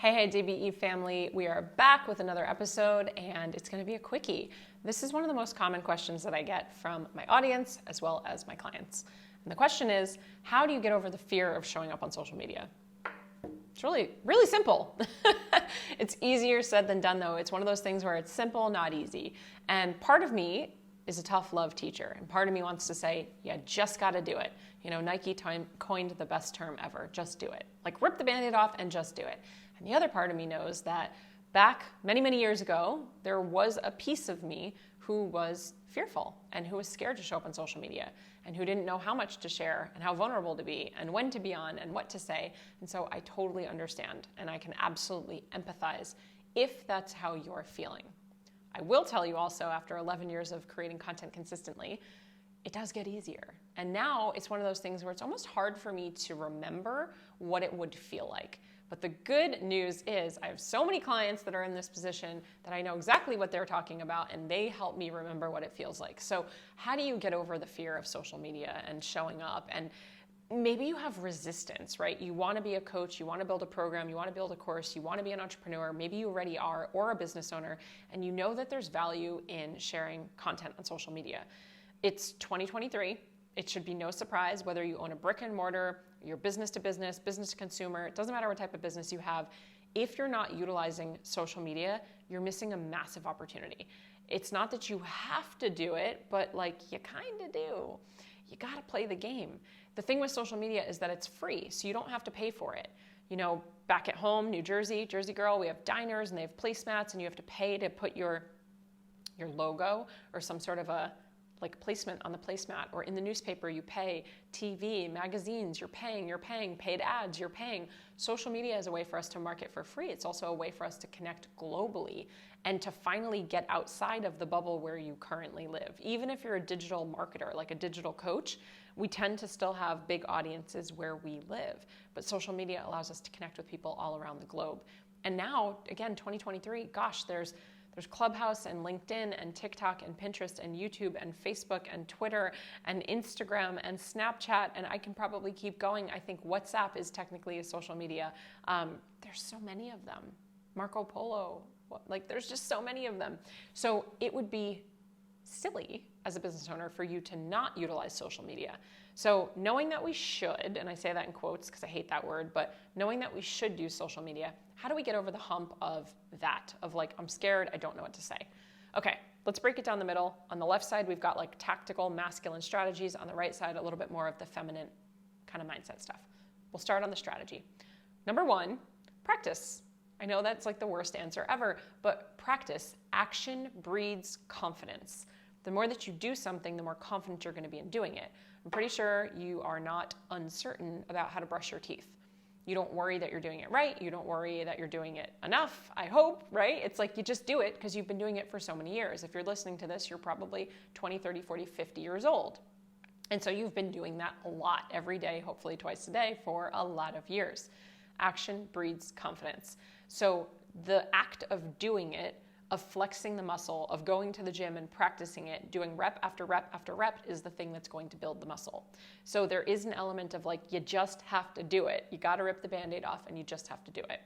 Hey, DBE family, we are back with another episode and it's gonna be a quickie. This is one of the most common questions that I get from my audience as well as my clients. And the question is, how do you get over the fear of showing up on social media? It's really simple. It's easier said than done though. It's one of those things where it's simple, not easy. And part of me is a tough love teacher. And part of me wants to say, yeah, just gotta do it. You know, Nike coined the best term ever, just do it. Like rip the Band-Aid off and just do it. And the other part of me knows that back many, many years ago, there was a piece of me who was fearful and who was scared to show up on social media and who didn't know how much to share and how vulnerable to be and when to be on and what to say. And so I totally understand and I can absolutely empathize if that's how you're feeling. I will tell you also, after 11 years of creating content consistently, it does get easier. And now it's one of those things where it's almost hard for me to remember what it would feel like. But the good news is I have so many clients that are in this position that I know exactly what they're talking about and they help me remember what it feels like. So how do you get over the fear of social media and showing up? And maybe you have resistance, right? You want to be a coach, you want to build a program, you want to build a course, you want to be an entrepreneur, maybe you already are, or a business owner, and you know that there's value in sharing content on social media. It's 2023. It should be no surprise whether you own a brick and mortar, you're business to business, business to consumer, it doesn't matter what type of business you have. If you're not utilizing social media, you're missing a massive opportunity. It's not that you have to do it, but like you kind of do. You got to play the game. The thing with social media is that it's free, so you don't have to pay for it. You know, back at home, New Jersey, Jersey girl, we have diners and they have placemats and you have to pay to put your logo or some sort of a placement on the placemat, or in the newspaper you pay, TV, magazines, you're paying, paid ads, you're paying. Social media is a way for us to market for free. It's also a way for us to connect globally and to finally get outside of the bubble where you currently live. Even if you're a digital marketer, like a digital coach, we tend to still have big audiences where we live. But social media allows us to connect with people all around the globe. And now, again, 2023, gosh, there's Clubhouse and LinkedIn and TikTok and Pinterest and YouTube and Facebook and Twitter and Instagram and Snapchat, and I can probably keep going. I think WhatsApp is technically a social media. There's so many of them. Marco Polo, there's just so many of them. So it would be silly as a business owner for you to not utilize social media. So knowing that we should, and I say that in quotes because I hate that word, but knowing that we should use social media, how do we get over the hump of that? Of like, I'm scared, I don't know what to say. Okay, let's break it down the middle. On the left side, we've got like tactical masculine strategies. On the right side, a little bit more of the feminine kind of mindset stuff. We'll start on the strategy. Number one, practice. I know that's like the worst answer ever, but practice. Action breeds confidence. The more that you do something, the more confident you're going to be in doing it. I'm pretty sure you are not uncertain about how to brush your teeth. You don't worry that you're doing it right. You don't worry that you're doing it enough, I hope, right? It's like you just do it because you've been doing it for so many years. If you're listening to this, you're probably 20, 30, 40, 50 years old. And so you've been doing that a lot every day, hopefully twice a day for a lot of years. Action breeds confidence. So the act of doing it, of flexing the muscle, of going to the gym and practicing it, doing rep after rep after rep is the thing that's going to build the muscle. So there is an element of like, you just have to do it. You got to rip the Band-Aid off and you just have to do it.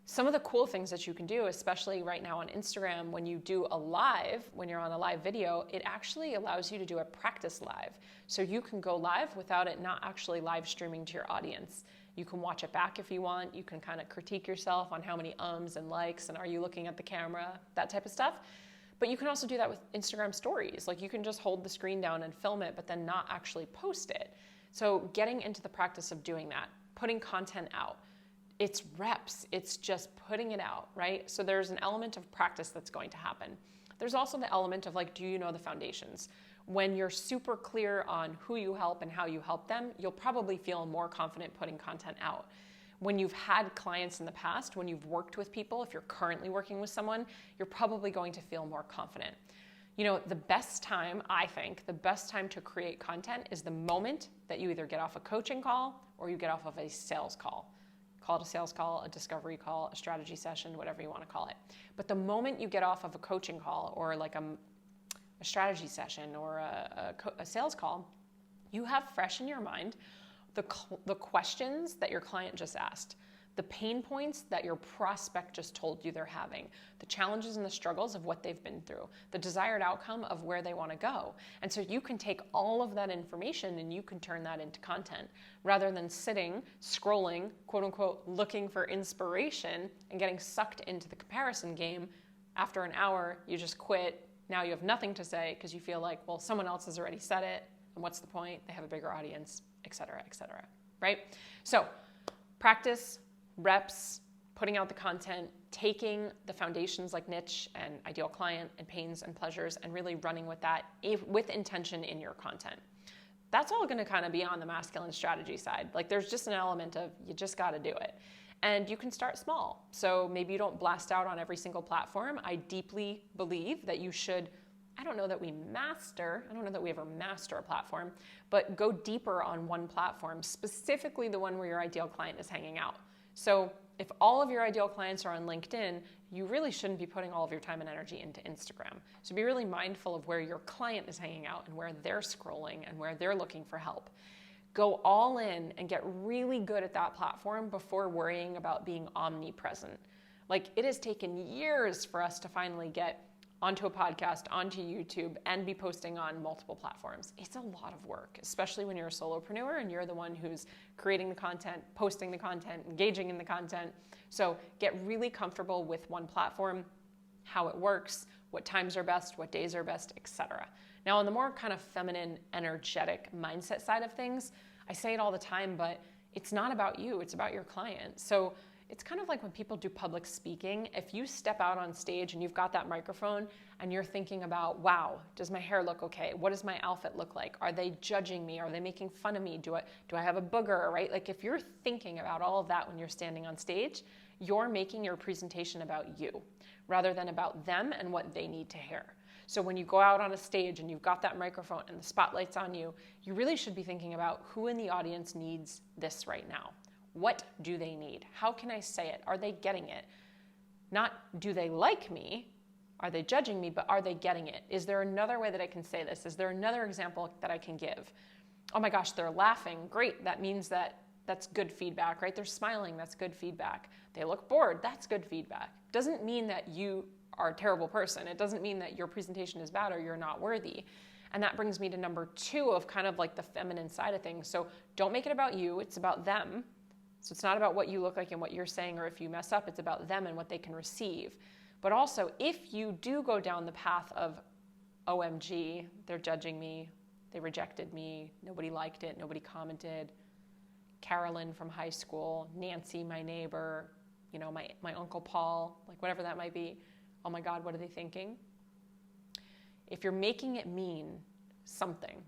Some of the cool things that you can do, especially right now on Instagram, when you do a live, when you're on a live video, it actually allows you to do a practice live. So you can go live without it not actually live streaming to your audience. You can watch it back if you want. You can kind of critique yourself on how many ums and likes and are you looking at the camera, that type of stuff. But you can also do that with Instagram stories. Like you can just hold the screen down and film it, but then not actually post it. So getting into the practice of doing that, putting content out, it's reps, it's just putting it out, right? So there's an element of practice that's going to happen. There's also the element of like, do you know the foundations? When you're super clear on who you help and how you help them, you'll probably feel more confident putting content out. When you've had clients in the past, when you've worked with people, if you're currently working with someone, you're probably going to feel more confident. You know, the best time, I think, the best time to create content is the moment that you either get off a coaching call or you get off of a sales call. Call it a sales call, a discovery call, a strategy session, whatever you want to call it. But the moment you get off of a coaching call or like a strategy session or a sales call, you have fresh in your mind the questions that your client just asked. the pain points that your prospect just told you they're having, the challenges and the struggles of what they've been through, the desired outcome of where they want to go. And so you can take all of that information and you can turn that into content rather than sitting, scrolling, quote unquote, looking for inspiration and getting sucked into the comparison game. After an hour, you just quit. Now you have nothing to say because you feel like, well, someone else has already said it. And what's the point? They have a bigger audience, et cetera, right? So practice, reps, putting out the content, taking the foundations like niche and ideal client and pains and pleasures and really running with that with intention in your content. That's all going to kind of be on the masculine strategy side. Like there's just an element of you just got to do it. And you can start small. So maybe you don't blast out on every single platform. I deeply believe that you should, I don't know that we ever master a platform, but go deeper on one platform, specifically the one where your ideal client is hanging out. So if all of your ideal clients are on LinkedIn, you really shouldn't be putting all of your time and energy into Instagram. So be really mindful of where your client is hanging out and where they're scrolling and where they're looking for help. Go all in and get really good at that platform before worrying about being omnipresent. Like it has taken years for us to finally get onto a podcast, onto YouTube, and be posting on multiple platforms. It's a lot of work, especially when you're a solopreneur and you're the one who's creating the content, posting the content, engaging in the content. So get really comfortable with one platform, how it works, what times are best, what days are best, etc. Now, on the more kind of feminine, energetic mindset side of things, I say it all the time, but it's not about you, it's about your client. So it's kind of like when people do public speaking. If you step out on stage and you've got that microphone and you're thinking about, wow, does my hair look okay? What does my outfit look like? Are they judging me? Are they making fun of me? Do I have a booger, right? Like if you're thinking about all of that when you're standing on stage, you're making your presentation about you rather than about them and what they need to hear. So when you go out on a stage and you've got that microphone and the spotlight's on you, you really should be thinking about who in the audience needs this right now. What do they need? How can I say it? Are they getting it? Not do they like me? Are they judging me? But are they getting it? Is there another way that I can say this? Is there another example that I can give? Oh my gosh, they're laughing. Great. That means that's good feedback, right? They're smiling. That's good feedback. They look bored. That's good feedback. Doesn't mean that you are a terrible person. It doesn't mean that your presentation is bad or you're not worthy. And that brings me to number 2 of kind of like the feminine side of things. So don't make it about you. It's about them. So it's not about what you look like and what you're saying, or if you mess up, it's about them and what they can receive. But also, if you do go down the path of, OMG, they're judging me, they rejected me, nobody liked it, nobody commented, Carolyn from high school, Nancy, my neighbor, my Uncle Paul, like whatever that might be, oh my God, what are they thinking? If you're making it mean something,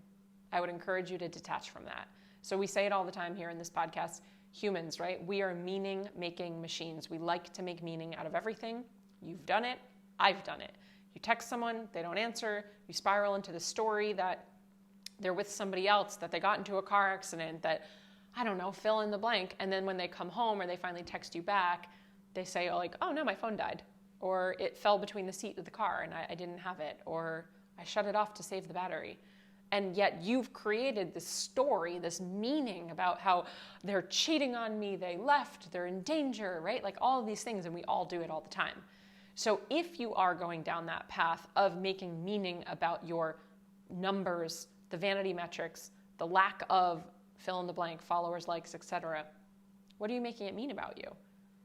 I would encourage you to detach from that. So we say it all the time here in this podcast, humans, right? We are meaning-making machines. We like to make meaning out of everything. You've done it. I've done it. You text someone, they don't answer. You spiral into the story that they're with somebody else, that they got into a car accident, that, I don't know, fill in the blank. And then when they come home or they finally text you back, they say, oh no, my phone died. Or it fell between the seat of the car and I didn't have it. Or I shut it off to save the battery. And yet you've created this story, this meaning about how they're cheating on me, they left, they're in danger, right? Like all of these things, and we all do it all the time. So if you are going down that path of making meaning about your numbers, the vanity metrics, the lack of fill in the blank, followers, likes, etc., what are you making it mean about you?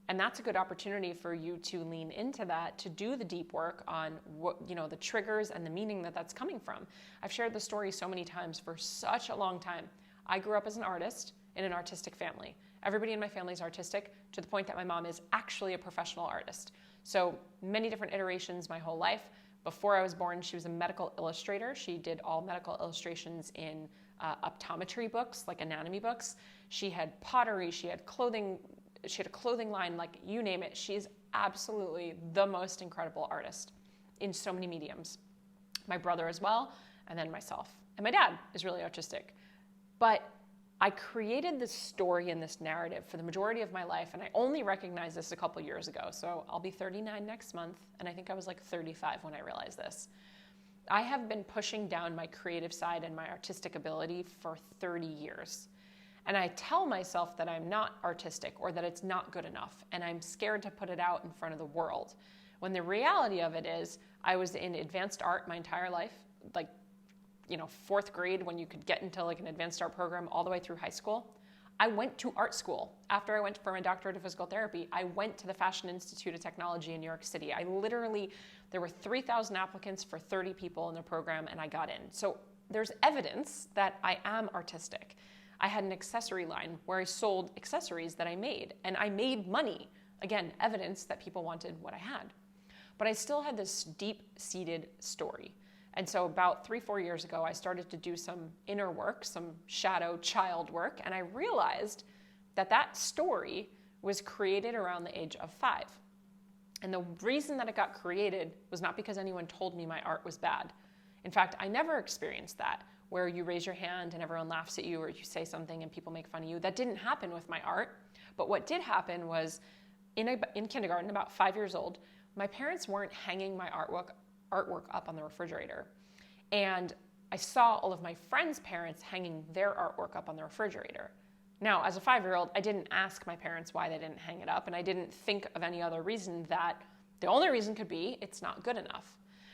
And that's a good opportunity for you to lean into that, to do the deep work on what, the triggers and the meaning that's coming from. I've shared the story so many times for such a long time. I grew up as an artist in an artistic family. Everybody in my family is artistic to the point that my mom is actually a professional artist. So many different iterations my whole life. Before I was born, she was a medical illustrator. She did all medical illustrations in optometry books, like anatomy books. She had pottery, she had a clothing line, like you name it. She's absolutely the most incredible artist in so many mediums. My brother as well, and then myself. And my dad is really artistic. But I created this story and this narrative for the majority of my life, and I only recognized this a couple years ago. So I'll be 39 next month, and I think I was like 35 when I realized this. I have been pushing down my creative side and my artistic ability for 30 years. And I tell myself that I'm not artistic or that it's not good enough, and I'm scared to put it out in front of the world. When the reality of it is, I was in advanced art my entire life, like, fourth grade when you could get into like an advanced art program all the way through high school. I went to art school. After I went for my doctorate of physical therapy, I went to the Fashion Institute of Technology in New York City. There were 3,000 applicants for 30 people in the program, and I got in. So there's evidence that I am artistic. I had an accessory line where I sold accessories that I made, and I made money. Again, evidence that people wanted what I had. But I still had this deep-seated story. And so about 3-4 years ago, I started to do some inner work, some shadow child work, and I realized that that story was created around the age of 5. And the reason that it got created was not because anyone told me my art was bad. In fact, I never experienced that, where you raise your hand and everyone laughs at you, or you say something and people make fun of you. That didn't happen with my art. But what did happen was in kindergarten, about 5 years old, my parents weren't hanging my artwork up on the refrigerator. And I saw all of my friends' parents hanging their artwork up on the refrigerator. Now, as a 5-year-old, I didn't ask my parents why they didn't hang it up, and I didn't think of any other reason that the only reason could be it's not good enough.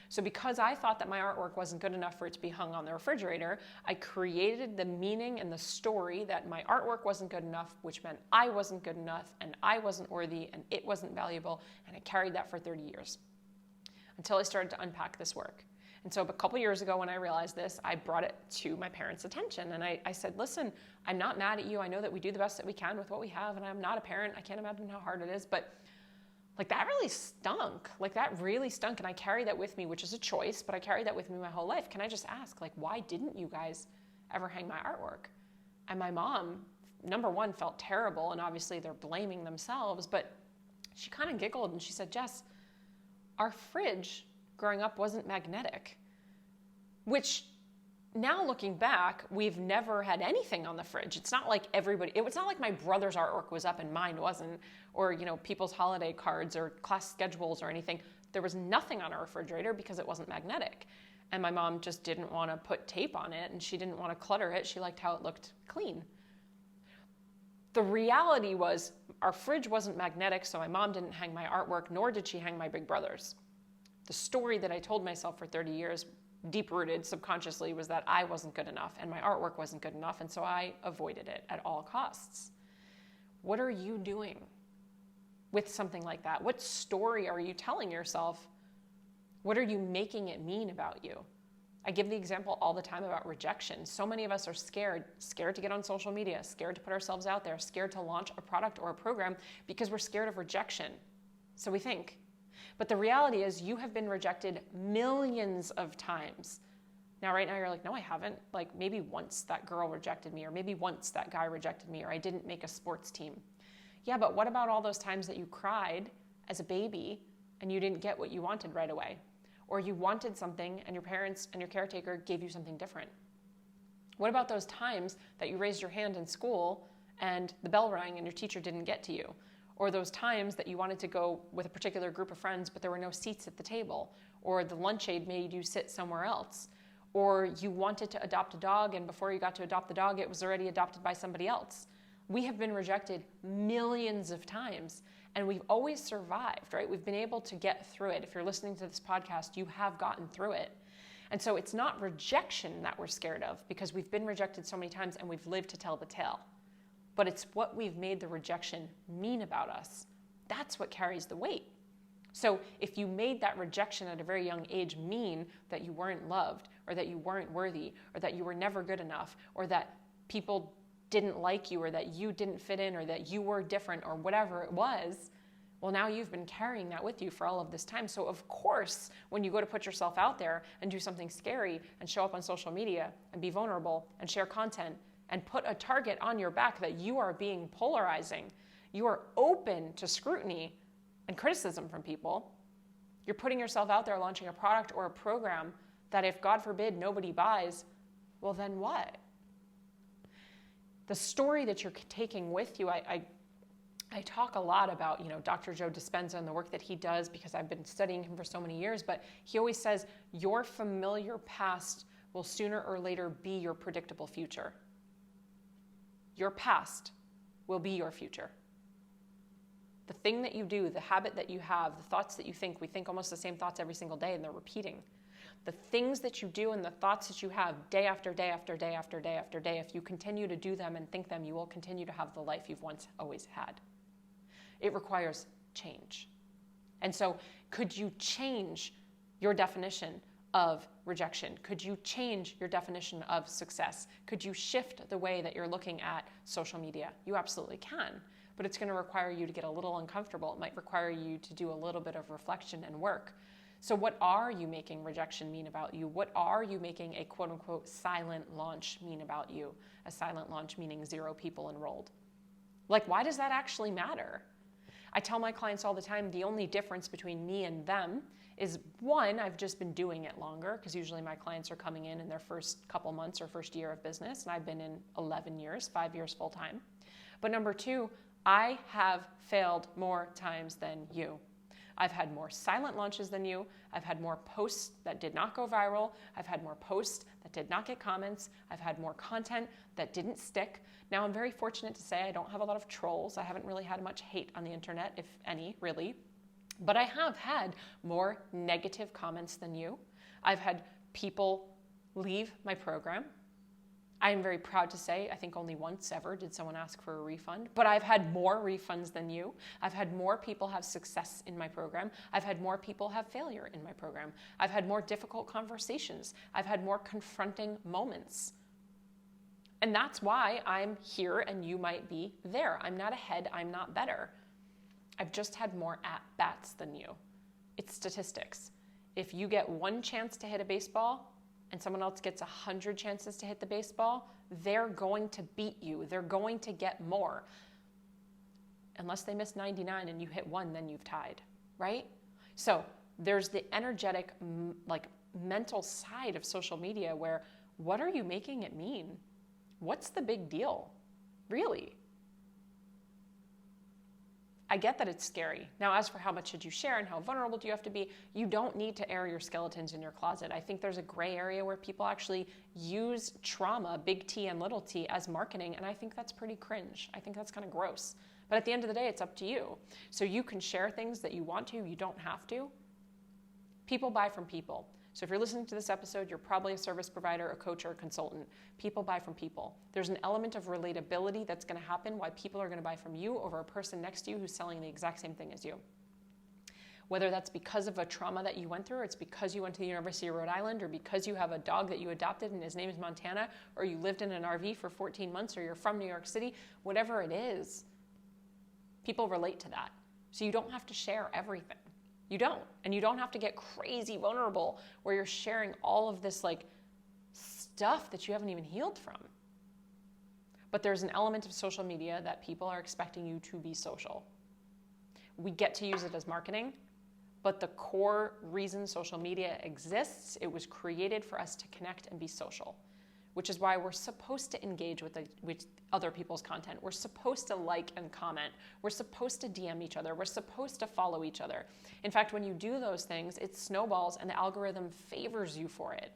So because I thought that my artwork wasn't good enough for it to be hung on the refrigerator, I created the meaning and the story that my artwork wasn't good enough, which meant I wasn't good enough, and I wasn't worthy, and it wasn't valuable, and I carried that for 30 years. Until I started to unpack this work. And so a couple years ago when I realized this, I brought it to my parents' attention. And I said, listen, I'm not mad at you. I know that we do the best that we can with what we have, and I'm not a parent. I can't imagine how hard it is. But like that really stunk. And I carry that with me, which is a choice, but I carry that with me my whole life. Can I just ask, like, why didn't you guys ever hang my artwork? And my mom, number one, felt terrible. And obviously they're blaming themselves. But she kind of giggled and she said, Jess, our fridge growing up wasn't magnetic, which now looking back, we've never had anything on the fridge. It's not like my brother's artwork was up and mine wasn't, or people's holiday cards or class schedules or anything. There was nothing on our refrigerator because it wasn't magnetic. And my mom just didn't want to put tape on it, and she didn't want to clutter it. She liked how it looked clean. The reality was our fridge wasn't magnetic, so my mom didn't hang my artwork, nor did she hang my big brother's. The story that I told myself for 30 years, deep-rooted subconsciously, was that I wasn't good enough and my artwork wasn't good enough, and so I avoided it at all costs. What are you doing with something like that? What story are you telling yourself? What are you making it mean about you? I give the example all the time about rejection. So many of us are scared to get on social media, scared to put ourselves out there, scared to launch a product or a program because we're scared of rejection. So we think. But the reality is you have been rejected millions of times. Now, right now you're like, no, I haven't. Like maybe once that girl rejected me, or maybe once that guy rejected me, or I didn't make a sports team. Yeah, but what about all those times that you cried as a baby and you didn't get what you wanted right away? Or you wanted something and your parents and your caretaker gave you something different? What about those times that you raised your hand in school and the bell rang and your teacher didn't get to you? Or those times that you wanted to go with a particular group of friends, but there were no seats at the table, or the lunch aide made you sit somewhere else, or you wanted to adopt a dog, and before you got to adopt the dog, it was already adopted by somebody else. We have been rejected millions of times, and we've always survived, right? We've been able to get through it. If you're listening to this podcast, you have gotten through it. And so it's not rejection that we're scared of, because we've been rejected so many times and we've lived to tell the tale. But it's what we've made the rejection mean about us. That's what carries the weight. So if you made that rejection at a very young age mean that you weren't loved, or that you weren't worthy, or that you were never good enough, or that people didn't like you, or that you didn't fit in, or that you were different, or whatever it was, well, now you've been carrying that with you for all of this time. So of course, when you go to put yourself out there and do something scary and show up on social media and be vulnerable and share content and put a target on your back that you are being polarizing, you are open to scrutiny and criticism from people. You're putting yourself out there launching a product or a program that if, God forbid, nobody buys, well, then what? The story that you're taking with you, I talk a lot about, Dr. Joe Dispenza and the work that he does because I've been studying him for so many years, but he always says, your familiar past will sooner or later be your predictable future. Your past will be your future. The thing that you do, the habit that you have, the thoughts that you think, we think almost the same thoughts every single day and they're repeating. The things that you do and the thoughts that you have day after day after day after day after day, if you continue to do them and think them, you will continue to have the life you've once always had. It requires change. And so could you change your definition of rejection? Could you change your definition of success? Could you shift the way that you're looking at social media? You absolutely can, but it's going to require you to get a little uncomfortable. It might require you to do a little bit of reflection and work. So what are you making rejection mean about you? What are you making a quote unquote silent launch mean about you? A silent launch meaning 0 people enrolled. Like, why does that actually matter? I tell my clients all the time, the only difference between me and them is, one, I've just been doing it longer, because usually my clients are coming in their first couple months or first year of business, and I've been in 11 years, 5 years full time. But number 2, I have failed more times than you. I've had more silent launches than you. I've had more posts that did not go viral. I've had more posts that did not get comments. I've had more content that didn't stick. Now, I'm very fortunate to say I don't have a lot of trolls. I haven't really had much hate on the internet, if any, really. But I have had more negative comments than you. I've had people leave my program. I am very proud to say, I think only once ever did someone ask for a refund, but I've had more refunds than you. I've had more people have success in my program. I've had more people have failure in my program. I've had more difficult conversations. I've had more confronting moments. And that's why I'm here and you might be there. I'm not ahead, I'm not better. I've just had more at-bats than you. It's statistics. If you get 1 chance to hit a baseball, and someone else gets 100 chances to hit the baseball, they're going to beat you. They're going to get more. Unless they miss 99 and you hit 1, then you've tied, right? So there's the energetic, mental side of social media where, what are you making it mean? What's the big deal? Really? I get that it's scary. Now, as for how much should you share and how vulnerable do you have to be, you don't need to air your skeletons in your closet. I think there's a gray area where people actually use trauma, big T and little t, as marketing, and I think that's pretty cringe. I think that's kind of gross. But at the end of the day, it's up to you. So you can share things that you want to, you don't have to. People buy from people. So if you're listening to this episode, you're probably a service provider, a coach, or a consultant. People buy from people. There's an element of relatability that's going to happen, why people are going to buy from you over a person next to you who's selling the exact same thing as you. Whether that's because of a trauma that you went through, or it's because you went to the University of Rhode Island, or because you have a dog that you adopted and his name is Montana, or you lived in an RV for 14 months, or you're from New York City, whatever it is, people relate to that. So you don't have to share everything. You don't. And you don't have to get crazy vulnerable where you're sharing all of this stuff that you haven't even healed from. But there's an element of social media that people are expecting you to be social. We get to use it as marketing, but the core reason social media exists, it was created for us to connect and be social, which is why we're supposed to engage with other people's content. We're supposed to like and comment. We're supposed to DM each other. We're supposed to follow each other. In fact, when you do those things, it snowballs and the algorithm favors you for it.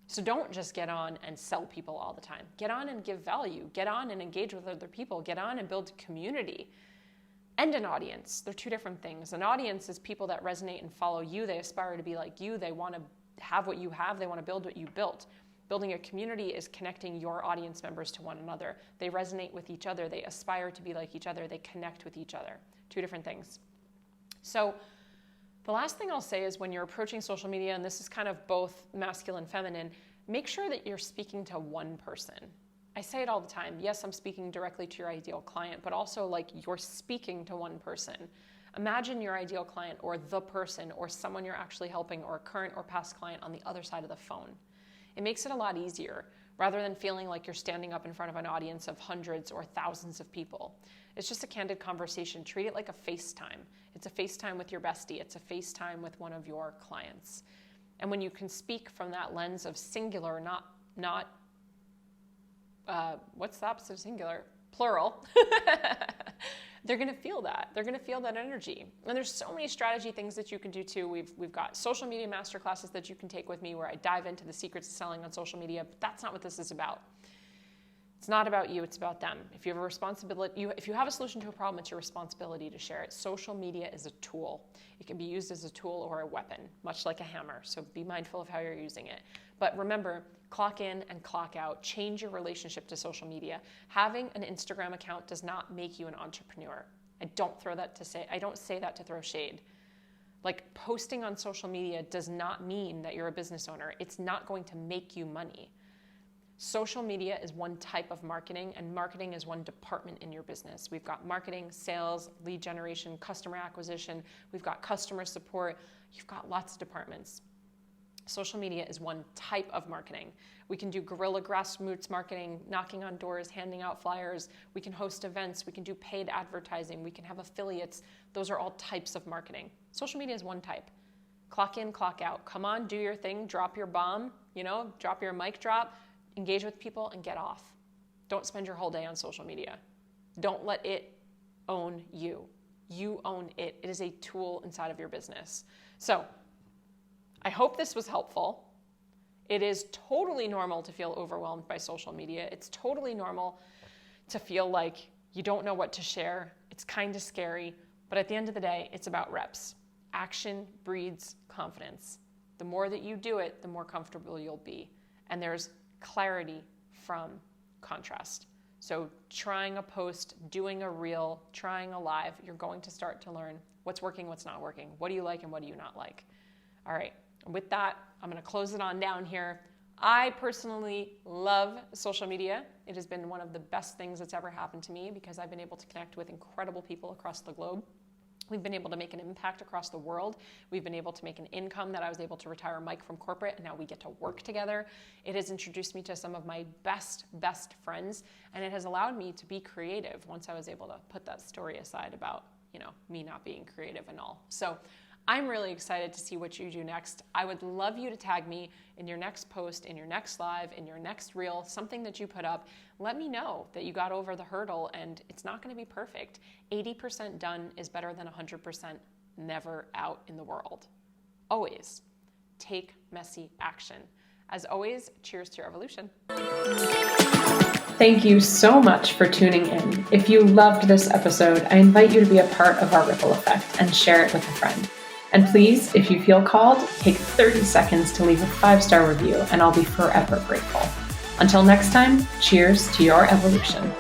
So don't just get on and sell people all the time. Get on and give value. Get on and engage with other people. Get on and build community. And an audience. They're two different things. An audience is people that resonate and follow you. They aspire to be like you. They want to have what you have. They want to build what you built. Building a community is connecting your audience members to one another. They resonate with each other. They aspire to be like each other. They connect with each other. Two different things. So the last thing I'll say is when you're approaching social media, and this is kind of both masculine and feminine, make sure that you're speaking to one person. I say it all the time. Yes, I'm speaking directly to your ideal client, but also you're speaking to one person. Imagine your ideal client or the person or someone you're actually helping or a current or past client on the other side of the phone. It makes it a lot easier rather than feeling like you're standing up in front of an audience of hundreds or thousands of people. It's just a candid conversation. Treat it like a FaceTime. It's a FaceTime with your bestie. It's a FaceTime with one of your clients. And when you can speak from that lens of singular, not what's the opposite of singular? Plural. They're going to feel that. They're going to feel that energy. And there's so many strategy things that you can do too. We've got social media masterclasses that you can take with me where I dive into the secrets of selling on social media, but that's not what this is about. It's not about you, it's about them. If you have a responsibility, if you have a solution to a problem, it's your responsibility to share it. Social media is a tool. It can be used as a tool or a weapon, much like a hammer. So be mindful of how you're using it. But remember, clock in and clock out. Change your relationship to social media. Having an Instagram account does not make you an entrepreneur. I don't say that to throw shade. Like, posting on social media does not mean that you're a business owner. It's not going to make you money. Social media is one type of marketing, and marketing is one department in your business. We've got marketing, sales, lead generation, customer acquisition. We've got customer support. You've got lots of departments. Social media is one type of marketing. We can do guerrilla grassroots marketing, knocking on doors, handing out flyers. We can host events. We can do paid advertising. We can have affiliates. Those are all types of marketing. Social media is one type. Clock in, clock out. Come on, do your thing, drop your bomb, drop your mic drop. Engage with people and get off. Don't spend your whole day on social media. Don't let it own you. You own it. It is a tool inside of your business. So I hope this was helpful. It is totally normal to feel overwhelmed by social media. It's totally normal to feel like you don't know what to share. It's kind of scary, but at the end of the day, it's about reps. Action breeds confidence. The more that you do it, the more comfortable you'll be. And there's clarity from contrast. So trying a post, doing a reel, trying a live, you're going to start to learn what's working, what's not working. What do you like and what do you not like? All right, with that, I'm going to close it on down here. I personally love social media. It has been one of the best things that's ever happened to me because I've been able to connect with incredible people across the globe. We've been able to make an impact across the world. We've been able to make an income that I was able to retire Mike from corporate, and now we get to work together. It has introduced me to some of my best friends, and it has allowed me to be creative once I was able to put that story aside about, me not being creative and all. So I'm really excited to see what you do next. I would love you to tag me in your next post, in your next live, in your next reel, something that you put up. Let me know that you got over the hurdle, and it's not going to be perfect. 80% done is better than 100% never out in the world. Always take messy action. As always, cheers to your evolution. Thank you so much for tuning in. If you loved this episode, I invite you to be a part of our ripple effect and share it with a friend. And please, if you feel called, take 30 seconds to leave a 5-star review, and I'll be forever grateful. Until next time, cheers to your evolution.